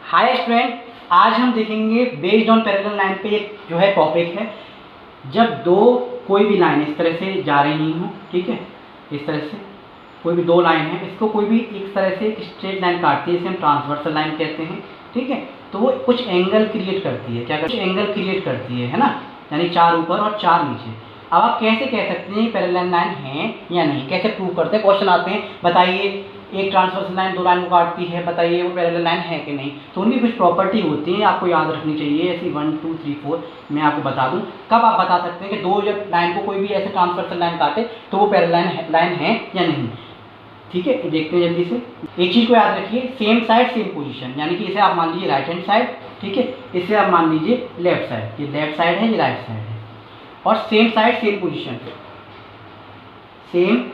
Hi student, आज हम देखेंगे बेस्ड ऑन पैरेलल लाइन पे एक जो है टॉपिक है। जब दो कोई भी लाइन इस तरह से जा रही हो, ठीक है, इस तरह से कोई भी दो लाइन है, इसको कोई भी इस तरह से एक स्ट्रेट लाइन काटती है, इसे हम ट्रांसवर्सल लाइन कहते हैं, ठीक है। तो वो कुछ एंगल क्रिएट करती है, क्या करती है? एंगल क्रिएट करती है ना, यानी 4 ऊपर और 4 नीचे। अब आप कैसे कह सकते हैं पैरेलल लाइन है या नहीं, कैसे प्रूव करते हैं? क्वेश्चन आते हैं, बताइए एक ट्रांसवर्सल लाइन दो लाइन को काटती है, बताइए वो पैरेलल लाइन है कि नहीं। तो उनकी कुछ प्रॉपर्टी होती है, आपको याद रखनी चाहिए। ऐसी 1 2 3 4 मैं आपको बता दूं। कब आप बता सकते हैं कि दो जब लाइन को कोई भी ऐसे ट्रांसवर्सल लाइन काटे तो वो पैरेलल लाइन है या नहीं, ठीक है। देखते हैं जल्दी से। एक चीज़ को याद रखिए, सेम साइड सेम पोजीशन, यानी कि इसे आप मान लीजिए राइट हैंड साइड, ठीक है, इसे आप मान लीजिए लेफ्ट साइड। ये लेफ्ट साइड है, ये राइट साइड है। और same side same position, same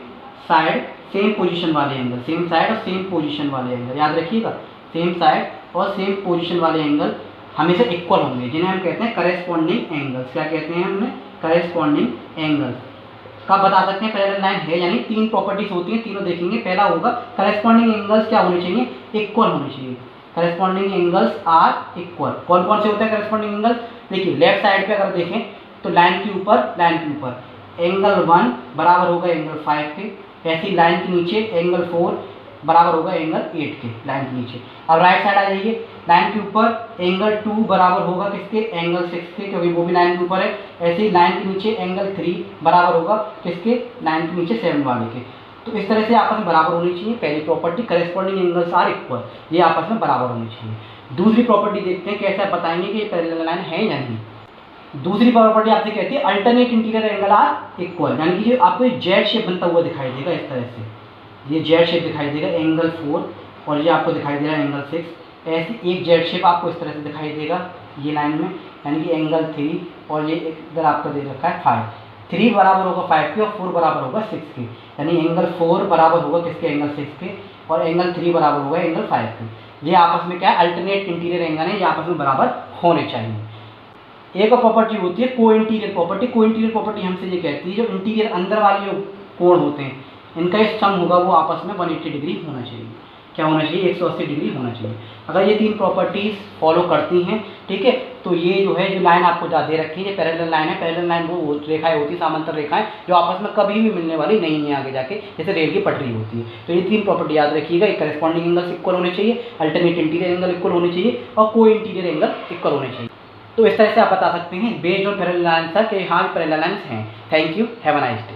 side same position वाले एंगल, सेम साइड और सेम पोजीशन वाले एंगल याद रखिएगा। सेम साइड और सेम पोजीशन वाले एंगल हमेशा इक्वल होंगे, जिन्हें हम कहते हैं करेस्पॉन्डिंग एंगल्स। क्या कहते हैं हमने? Corresponding angles. कब बता सकते हैं पैरेलल लाइन है यानी? तीन प्रॉपर्टीज होती हैं, तीनों देखेंगे। पहला होगा करेस्पॉन्डिंग एंगल्स क्या होने चाहिए? इक्वल होने चाहिए। Corresponding angles are equal. कौन कौन से होते हैं करेस्पॉन्डिंग एंगल्स? देखिए लेफ्ट साइड पे अगर देखें तो लाइन के ऊपर एंगल 1 बराबर होगा एंगल 5 के, ऐसी लाइन के नीचे एंगल 4 बराबर होगा एंगल 8 के, लाइन के नीचे। अब राइट साइड आ जाइए, लाइन के ऊपर एंगल 2 बराबर होगा किसके? एंगल 6 के, क्योंकि वो भी लाइन के ऊपर है। ऐसे ही लाइन के नीचे एंगल 3 बराबर होगा किसके? लाइन के नीचे 7 वाले के। तो इस तरह से आपस में बराबर होनी चाहिए। पहली property corresponding angles are equal, ये आपस में बराबर होनी चाहिए। दूसरी प्रॉपर्टी देखते हैं कैसे आप बताएंगे कि ये पैरेलल लाइन है या नहीं। दूसरी प्रॉपर्टी आपसे कहती है alternate interior angle are equal, यानी कि जो आपको जेड शेप बनता हुआ दिखाई देगा इस तरह से, ये जेड शेप दिखाई देगा एंगल 4 और ये आपको दिखाई दे रहा है एंगल 6। ऐसे एक जेड शेप आपको इस तरह से दिखाई देगा ये लाइन में, यानी कि एंगल 3 और ये इधर आपका दे रखा है 5। 3 बराबर होगा 5 के और 4 बराबर होगा 6 के, यानी एंगल 4 बराबर होगा किसके? एंगल 6 के, और एंगल 3 बराबर होगा एंगल 5 के। ये आपस में क्या है? अल्टरनेट इंटीरियर एंगल है, ये आपस में बराबर होने चाहिए। एक और प्रॉपर्टी होती है को इंटीरियर प्रॉपर्टी। को इंटीरियर प्रॉपर्टी हमसे ये कहती है जो इंटीरियर अंदर वाले जो कोण होते हैं इनका एक सम होगा वो आपस में 180 डिग्री होना चाहिए। क्या होना चाहिए? 180 डिग्री होना चाहिए। अगर ये तीन प्रॉपर्टीज फॉलो करती हैं, ठीक है, तो ये जो है जो लाइन आपको दे रखी है ये पैरेलल लाइन है। पैरेलल लाइन वो रेखाएं होती है, समांतर रेखाएं, जो आपस में कभी भी मिलने वाली नहीं है आगे जाके, जैसे रेल की पटरी होती है। तो ये तीन प्रॉपर्टी याद रखिएगा। एक करेस्पॉन्डिंग एंगल्स इक्वल होने चाहिए, अल्टरनेट इंटीरियर एंगल इक्वल होने चाहिए और को इंटीरियर एंगल इक्वल होने चाहिए। तो इस तरह से आप बता सकते हैं बेस्ड ऑन पैरेलल लाइन्स कि हाँ पैरेलल लाइन्स हैं। Thank you, have a nice day.